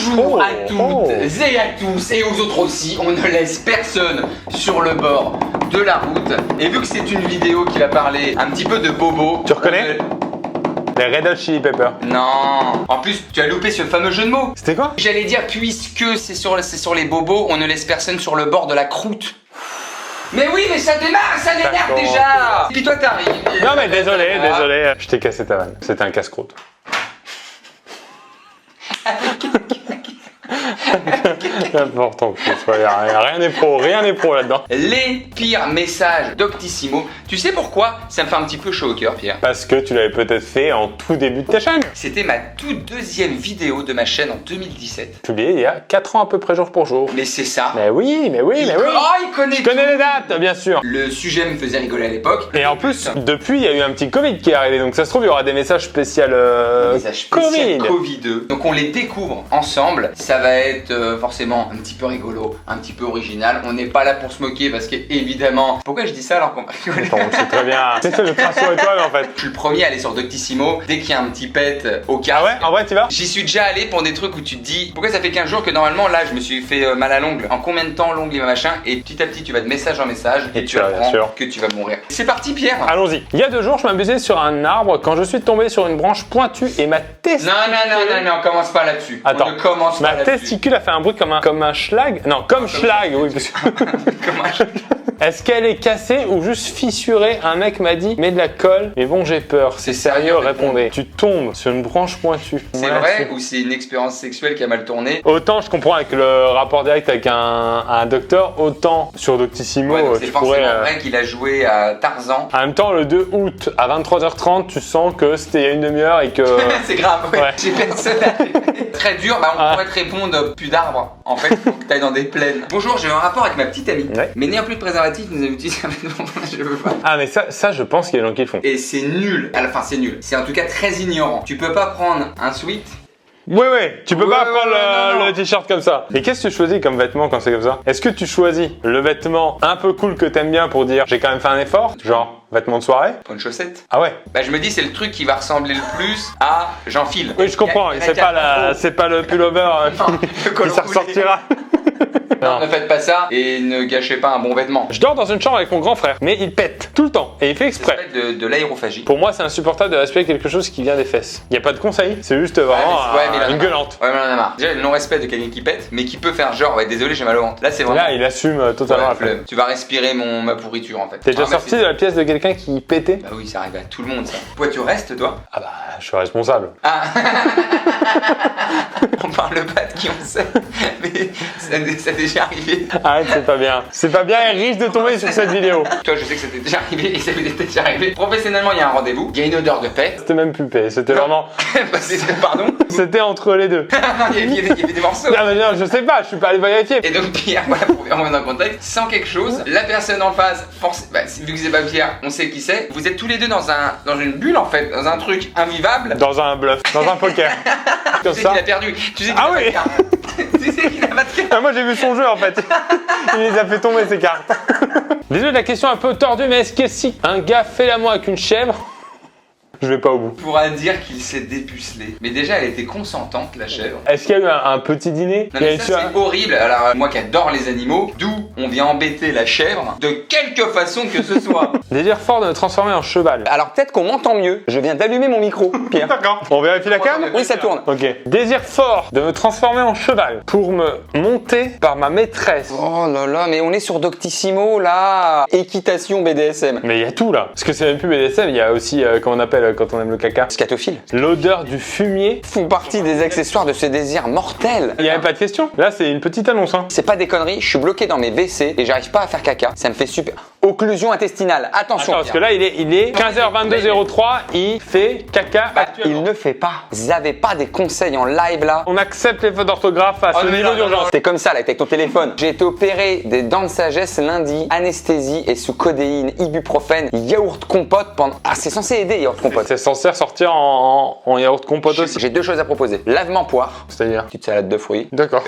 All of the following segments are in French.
Bonjour à toutes et à tous et aux autres aussi, on ne laisse personne sur le bord de la route. Et vu que c'est une vidéo qui va parler un petit peu de bobo... Tu reconnais les Red Hot Chili Peppers. Non. En plus, tu as loupé ce fameux jeu de mots. C'était quoi? J'allais dire, puisque c'est sur les bobos, on ne laisse personne sur le bord de la croûte. Mais oui, mais ça démarre, ça l'énerve déjà. Et puis toi, t'arrives. Non mais désolé. Je t'ai cassé ta vanne. C'était un casse-croûte. C'est important que ce soit. Rien n'est pro là-dedans. Les pires messages d'Octissimo. Tu sais pourquoi ça me fait un petit peu chaud au cœur, Pierre? Parce que tu l'avais peut-être fait en tout début de ta chaîne. C'était ma toute deuxième vidéo de ma chaîne en 2017. Publié il y a 4 ans à peu près jour pour jour. Mais c'est ça. Mais oui. Oh, il connaît Je connais les dates, bien sûr. Le sujet me faisait rigoler à l'époque. Et en plus, depuis, il y a eu un petit Covid qui est arrivé. Donc ça se trouve, il y aura des messages spéciaux Covid. Donc on les découvre ensemble. Ça va être forcément un petit peu rigolo, un petit peu original. On n'est pas là pour se moquer parce qu'évidemment... Pourquoi je dis ça alors qu'on va rigoler? C'est très bien. C'est ça, je te rassure toi, mais en fait. Je suis le premier à aller sur Doctissimo dès qu'il y a un petit pet au casque. Ah ouais? En vrai, tu vas? J'y suis déjà allé pour des trucs où tu te dis pourquoi ça fait 15 jours que normalement là je me suis fait mal à l'ongle. En combien de temps l'ongle et machin? Et petit à petit tu vas de message en message et tu apprends que tu vas mourir. C'est parti, Pierre. Allons-y. Il y a 2 jours, je m'amusais sur un arbre quand je suis tombé sur une branche pointue et ma testicule... Non, commence pas là-dessus. Attends, on ne commence pas ma là-dessus. testicule a fait un bruit comme un schlag. Non, comme schlag, oui. Parce que... Comme un schlag. Est-ce qu'elle est cassée ou juste fissurée? Un mec m'a dit, mets de la colle. Mais bon, j'ai peur. C'est sérieux, répondez. Tu tombes sur une branche pointue. C'est vrai ou c'est une expérience sexuelle qui a mal tourné? Autant je comprends avec le rapport direct avec un docteur, autant sur Doctissimo, ouais, tu c'est pourrais... forcément vrai qu'il a joué à Tarzan. En même temps, le 2 août à 23h30, tu sens que c'était il y a une demi-heure et que... C'est grave, ouais. J'ai personne à... Très dur, bah on pourrait te répondre plus d'arbres. En fait, faut que t'ailles dans des plaines. Bonjour, j'ai un rapport avec ma petite amie. Ouais. Mais n'ayant plus de préservatif, nous avons utilisé un vêtement. Je veux pas. Ah, mais ça, je pense qu'il y a des gens qui le font. Et c'est nul. Enfin, c'est nul. C'est en tout cas très ignorant. Tu peux pas prendre un sweat. Ouais, tu peux pas prendre le t-shirt comme ça. Et qu'est-ce que tu choisis comme vêtement quand c'est comme ça? Est-ce que tu choisis le vêtement un peu cool que t'aimes bien pour dire j'ai quand même fait un effort? Genre vêtement de soirée? Pas une chaussette. Ah ouais? Bah je me dis c'est le truc qui va ressembler le plus à j'enfile. Oui, je comprends. C'est pas le pullover qui s'en ressortira. Non, ne faites pas ça et ne gâchez pas un bon vêtement. Je dors dans une chambre avec mon grand frère, mais il pète tout le temps et il fait exprès. Ça s'appelle de l'aérophagie. Pour moi, c'est insupportable de respirer quelque chose qui vient des fesses. Il n'y a pas de conseil, c'est juste vraiment une gueulante. Ouais, mais on en a marre. Déjà, le non-respect de quelqu'un qui pète, mais qui peut faire genre, ouais, désolé, j'ai mal au ventre. Là, c'est vraiment. Là, il assume totalement la flemme. Tu vas respirer ma pourriture en fait. T'es déjà sorti de la pièce de quelqu'un qui pétait? Bah oui, ça arrive à tout le monde ça. Pourquoi tu restes toi? Ah bah, je suis responsable. Ah on parle pas de qui on sait, mais ça t'est déjà arrivé. Arrête, c'est pas bien. C'est pas bien et risque de tomber sur cette vidéo. Toi, je sais que ça t'est déjà arrivé et ça m'était déjà arrivé. Professionnellement, il y a un rendez-vous, il y a une odeur de paix. C'était même plus paix, c'était vraiment. Pardon? C'était entre les deux. Il y avait des morceaux. Non, mais non, je sais pas, je suis pas allé vérifier. Et donc, Pierre, voilà, pour bien remettre dans le contexte, sans quelque chose, la personne en face, vu que c'est pas Pierre, on sait qui c'est. Vous êtes tous les deux dans une bulle en fait, dans un truc invivable. Dans un bluff, dans un poker. Comme ça. Tu sais qu'il a perdu. Tu sais qu'il a pas de carte. Tu sais qu'il a pas de carte. Ah, moi j'ai vu son jeu en fait. Il les a fait tomber ses cartes. Désolé de la question un peu tordue, mais est-ce que si un gars fait l'amour avec une chèvre, je vais pas au bout. On pourra dire qu'il s'est dépucelé. Mais déjà, elle était consentante, la chèvre. Est-ce qu'il y a eu un petit dîner? Non, mais ça, c'est horrible. Alors, moi qui adore les animaux, d'où on vient embêter la chèvre de quelque façon que ce soit. Désir fort de me transformer en cheval. Alors, peut-être qu'on m'entend mieux. Je viens d'allumer mon micro, Pierre. D'accord. On vérifie la cam? Oui, ça tourne. Ok. Désir fort de me transformer en cheval pour me monter par ma maîtresse. Oh là là, mais on est sur Doctissimo, là. Équitation BDSM. Mais il y a tout là. Parce que c'est même plus BDSM, il y a aussi, comment on appelle quand on aime le caca? Scatophile. L'odeur du fumier font partie des accessoires de ce désir mortel. Il n'y avait pas de question. Là, c'est une petite annonce. Hein. C'est pas des conneries, je suis bloqué dans mes WC et j'arrive pas à faire caca. Ça me fait super. Occlusion intestinale. Attention. Attends, parce que là, il est 15h22:03, il fait caca actuellement. Il ne fait pas. Vous avez pas des conseils en live là? On accepte les fautes d'orthographe à ce niveau d'urgence. T'es comme ça là, avec ton téléphone. J'ai été opéré des dents de sagesse lundi, anesthésie et sous codéine, ibuprofène, yaourt compote pendant. Ah, c'est censé aider yaourt compote. C'est censé ressortir en yaourt compote aussi. J'ai 2 choses à proposer. Lavement poire. C'est-à-dire? Petite salade de fruits. D'accord.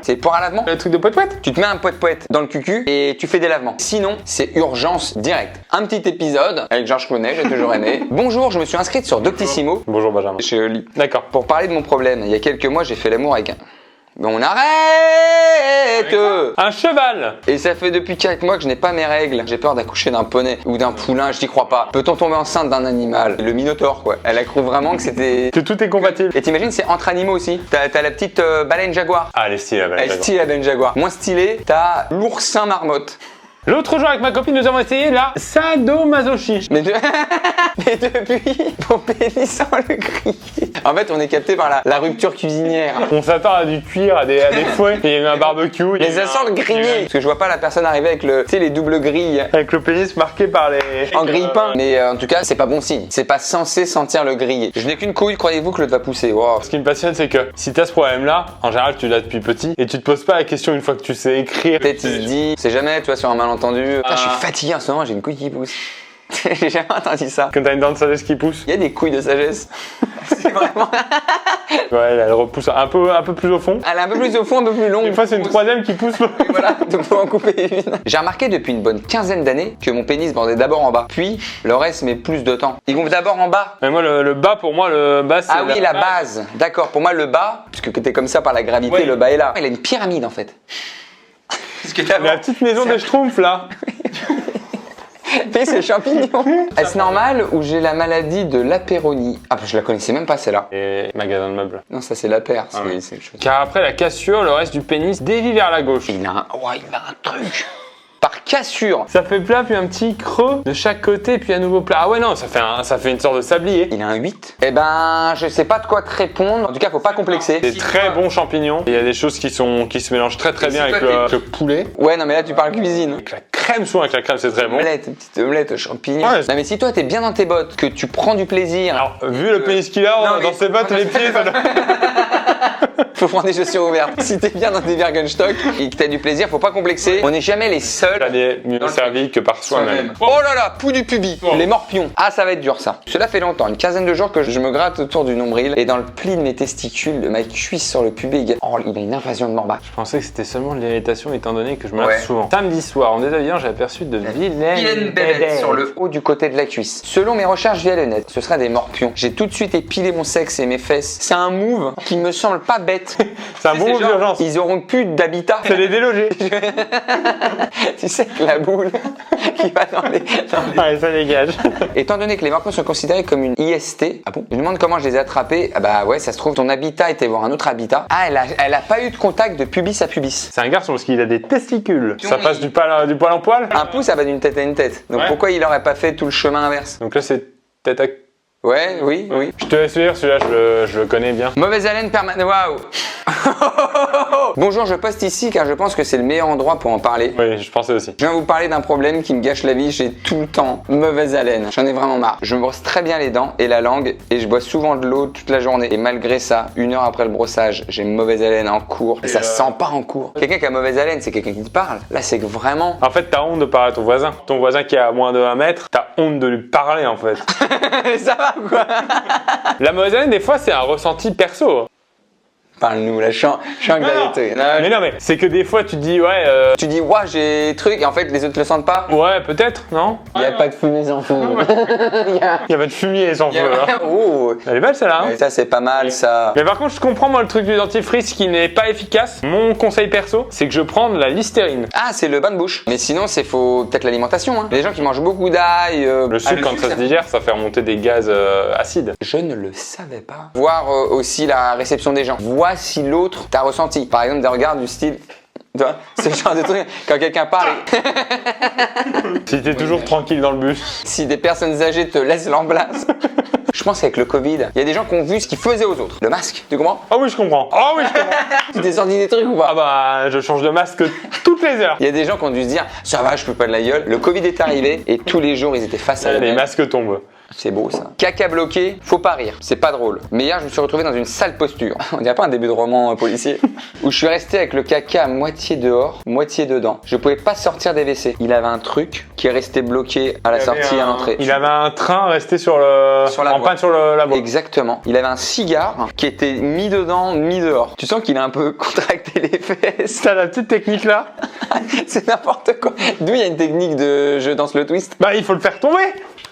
C'est poire à lavement. Le truc de poète-poète? Tu te mets un poète-poète dans le cucu et tu fais des lavements. Sinon, c'est urgence directe. Un petit épisode avec Georges Clooney, j'ai toujours aimé. Bonjour, je me suis inscrite sur Doctissimo. Bonjour Benjamin. Chez Oli. D'accord. Pour parler de mon problème, il y a quelques mois, j'ai fait l'amour avec un... Mais on arrête! Un cheval! Et ça fait depuis 4 mois que je n'ai pas mes règles. J'ai peur d'accoucher d'un poney ou d'un poulain, je n'y crois pas. Peut-on tomber enceinte d'un animal? Le minotaure, quoi. Elle a cru vraiment que c'était... Que tout est compatible. Et t'imagines, c'est entre animaux aussi. T'as la petite baleine jaguar. Ah, elle est stylée la baleine Elle est jaguar. stylée la baleine jaguar. Moins stylée, t'as l'oursin marmotte. L'autre jour avec ma copine, nous avons essayé la sadomasochisme. Mais, Mais depuis, mon pénis sans le griller. En fait, on est capté par la rupture cuisinière. On s'attend à du cuir, à des fouets. Il y a eu un barbecue. Mais ça sent le grillé. Parce que je vois pas la personne arriver avec les doubles grilles. Avec le pénis marqué par les... En grille-pain. Mais en tout cas, c'est pas bon signe. C'est pas censé sentir le grillé. Je n'ai qu'une couille, croyez-vous que l'autre va pousser? Wow. Ce qui me passionne, c'est que si t'as ce problème-là, en général, tu l'as depuis petit et tu te poses pas la question une fois que tu sais écrire. Peut-être il se dit, c'est jamais, tu vois, sur un malentendu. Putain, je suis fatigué en ce moment, j'ai une couille qui pousse. J'ai jamais entendu ça. Quand t'as une dent de sagesse qui pousse. Il y a des couilles de sagesse. C'est vraiment. Ouais, elle repousse un peu plus au fond. Elle est un peu plus au fond, un peu plus longue. Des fois, c'est une troisième qui pousse. Et voilà, de pouvoir en couper une. J'ai remarqué depuis une bonne quinzaine d'années que mon pénis bandait d'abord en bas, puis le reste met plus de temps. Il gonfle d'abord en bas. Mais moi, le bas, pour moi, le bas, c'est. Ah oui, la base. D'accord, pour moi, le bas, puisque t'es comme ça par la gravité, Ouais. le bas est là. Il a une pyramide en fait. Parce que La petite maison des Schtroumpfs, là. Mais c'est champignon. Est-ce normal ou j'ai la maladie de l'apéronie? Ah, je la connaissais même pas celle-là. Et magasin de meubles. Non, ça c'est l'apère. Ah ouais. C'est le chose. Car après la cassure, le reste du pénis dévie vers la gauche. Il a un truc. Par cassure. Ça fait plat, puis un petit creux de chaque côté, puis à nouveau plat. Ah ouais, non, ça fait une sorte de sablier. Il a un 8. Eh ben, je sais pas de quoi te répondre. En tout cas, faut pas complexer. Des très bons champignons. Il y a des choses qui se mélangent très Et bien si avec toi, le poulet. Ouais, non, mais là, tu parles cuisine. Avec la crème, souvent avec la crème, c'est très bon. Omelette, une petite omelette aux champignons. Ouais. Non, mais si toi, t'es bien dans tes bottes, que tu prends du plaisir. Alors, vu le pénis qu'il a Non, dans mais- ses bottes, les pieds, ça doit... Faut prendre des chaussures ouvertes. Si t'es bien dans tes Birkenstock et que t'as du plaisir, faut pas complexer. On n'est jamais les seuls. Aller mieux servi que par soi-même. Oh là là, pouls du pubis, les morpions. Ah, ça va être dur ça. Cela fait longtemps, une quinzaine de jours que je me gratte autour du nombril et dans le pli de mes testicules, de ma cuisse sur le pubis. Oh, il a une invasion de morba. Je pensais que c'était seulement de l'irritation étant donné que je me lave Ouais. souvent. Samedi soir, en déshabillant, j'ai aperçu de vilaines bébêtes sur le haut du côté de la cuisse. Selon mes recherches via le net, ce sera des morpions. J'ai tout de suite épilé mon sexe et mes fesses. C'est un move qui me semble pas bête. C'est un bon mot d'urgence. Ils auront plus d'habitat. C'est les déloger. Tu sais que la boule qui va dans les... Allez, ça dégage. Étant donné que les morpions sont considérés comme une IST, ah bon? Je me demande comment je les ai attrapés. Ah bah ouais, ça se trouve, ton habitat était voir un autre habitat. Ah, elle a pas eu de contact de pubis à pubis. C'est un garçon parce qu'il a des testicules. Ça Oui. passe du poil en poil. Un pouce, ça va d'une tête à une tête. Donc Ouais. pourquoi il aurait pas fait tout le chemin inverse? Donc là, c'est tête à... Ouais, oui, oui. Je te laisse lire, celui-là, je le connais bien. Mauvaise haleine permanente. Waouh! Bonjour, je poste ici car je pense que c'est le meilleur endroit pour en parler. Oui, je pensais aussi. Je viens vous parler d'un problème qui me gâche la vie. J'ai tout le temps mauvaise haleine. J'en ai vraiment marre. Je me brosse très bien les dents et la langue et je bois souvent de l'eau toute la journée. Et malgré ça, 1 heure après le brossage, j'ai une mauvaise haleine en cours. Et ça sent pas en cours. Quelqu'un qui a mauvaise haleine, c'est quelqu'un qui te parle. Là, c'est que vraiment. En fait, t'as honte de parler à ton voisin. Ton voisin qui est à moins de 1 mètre, t'as honte de lui parler en fait. Ça va quoi? La mauvaise haleine, des fois, c'est un ressenti perso. Parle-nous, là, je suis en gravité. Mais non, mais c'est que des fois, tu te dis, ouais, Tu dis, ouah, j'ai truc, et en fait, les autres le sentent pas. ouais, peut-être, non? Il n'y a pas de fumée sans feu. Il y a pas de fumier sans feu. Hein. Oh, Elle est belle celle-là. Hein. ça c'est pas mal ça. Mais par contre, je comprends moi le truc du dentifrice qui n'est pas efficace. Mon conseil perso, c'est que je prends de la Listerine. Ah, c'est le bain de bouche. Mais sinon, c'est faut peut-être l'alimentation. Hein. Les gens qui mangent beaucoup d'ail. Le sucre, quand ça se digère, ça fait remonter des gaz acides. Je ne le savais pas. Voir aussi la réception des gens. Vois si l'autre t'a ressenti. Par exemple, des regards du style. Tu vois, c'est le genre de truc. Quand quelqu'un parle, Si t'es toujours tranquille dans le bus. si des personnes âgées te laissent l'emblase. Je pense qu'avec le Covid, il y a des gens qui ont vu ce qu'ils faisaient aux autres. Le masque, tu comprends? Ah oui, je comprends. Ah oui, je comprends. Tu t'es sorti des trucs ou Ah pas? bah, je change de masque toutes les heures. Il y a des gens qui ont dû se dire, ça va, je peux pas de la gueule. Le Covid est arrivé et tous les jours, ils étaient face à la Les même. masques tombent. C'est beau ça. Caca bloqué, faut pas rire, c'est pas drôle. Mais hier, je me suis retrouvé dans une sale posture. On dirait pas un début de roman policier. Où je suis resté avec le caca à moitié dehors, moitié dedans. Je pouvais pas sortir des WC. Il avait un truc qui est resté bloqué à la sortie, à l'entrée. Il avait un train resté sur la en voie. panne sur la voie. Exactement. Il avait un cigare qui était mis dedans, mis dehors. Tu sens qu'il a un peu contracté les fesses. T'as la petite technique là. C'est n'importe quoi. D'où il y a une technique de je danse le twist. Bah, il faut le faire tomber.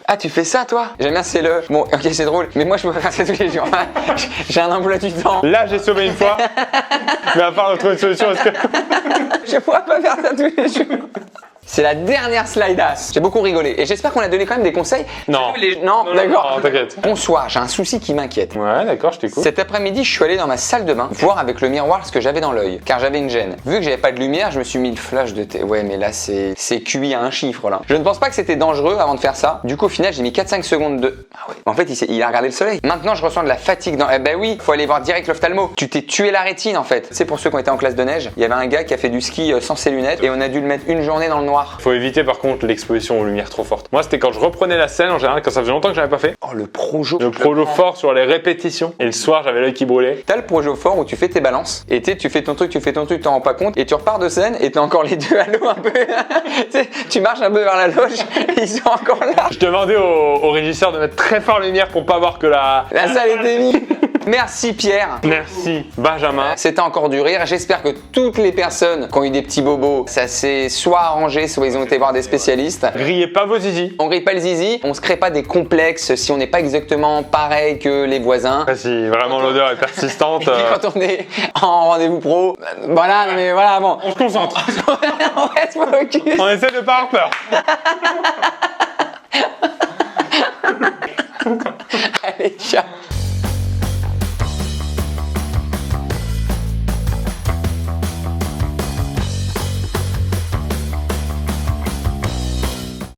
Ah, tu fais ça, toi? J'aime bien, c'est le. Bon, ok, c'est drôle, mais moi, je peux pas faire ça tous les jours. J'ai un emploi du temps. Là, j'ai sauvé une fois. Mais à part de trouver une solution, est-ce que. Je pourrais pas faire ça tous les jours. C'est la dernière slideasse. J'ai beaucoup rigolé et j'espère qu'on a donné quand même des conseils. Non. Non, d'accord. Non, t'inquiète. Bonsoir, j'ai un souci qui m'inquiète. Ouais, d'accord, je t'écoute. Cet après-midi, je suis allé dans ma salle de bain voir avec le miroir ce que j'avais dans l'œil, car j'avais une gêne. Vu que j'avais pas de lumière, je me suis mis le flash de thé. Ouais, mais là, c'est cuit à un chiffre, là. Je ne pense pas que c'était dangereux avant de faire ça. Du coup, au final, j'ai mis 4-5 secondes de... Ah ouais. En fait, il a regardé le soleil. Maintenant, je ressens de la fatigue dans... Eh ben oui, faut aller voir direct l'ophtalmo. Tu t'es tué la rétine, en fait. C'est pour ceux qui ont été en classe de neige. Il y avait un gars qui a fait du ski sans ses lunettes et on a dû le mettre une journée dans le noir. Faut éviter par contre l'exposition aux lumières trop fortes. Moi, c'était quand je reprenais la scène en général, quand ça faisait longtemps que j'avais pas fait. Oh, le projo. Le projo fort sur les répétitions. Et le soir, j'avais l'œil qui brûlait. T'as le projo fort où tu fais tes balances et tu fais ton truc, t'en rends pas compte et tu repars de scène et t'as encore les deux à l'eau un peu. Tu marches un peu vers la loge et ils sont encore là. Je demandais au régisseur de mettre très fort la lumière pour pas voir que la salle était vide. Merci Pierre. Merci Benjamin. C'était encore du rire. J'espère que toutes les personnes qui ont eu des petits bobos, ça s'est soit arrangé, soit ils ont été voir des spécialistes. Grillez pas vos zizi. On grille pas le zizi, on se crée pas des complexes si on n'est pas exactement pareil que les voisins. Ah, si vraiment l'odeur est persistante. Et puis quand on est en rendez-vous pro, voilà, mais voilà, bon. On se concentre. On reste focus. On essaie de pas avoir peur. Allez, ciao.